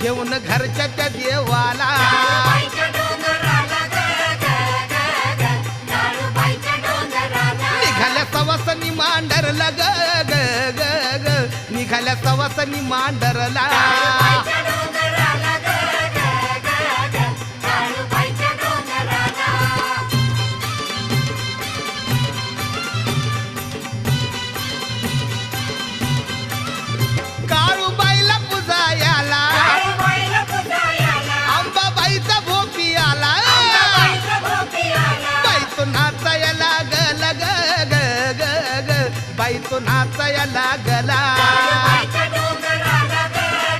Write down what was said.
घेऊन घरच्या त्या देवाला निघाल्या सवासनी मांडरला ग ग ग ग निघाल्या सवासनी मांडरला काळूबाईला पुजायाला अंबाबाईचा भोपी आला बाई तो नाचायला लागला ग ग ग ग बाई तो नाचायला लागला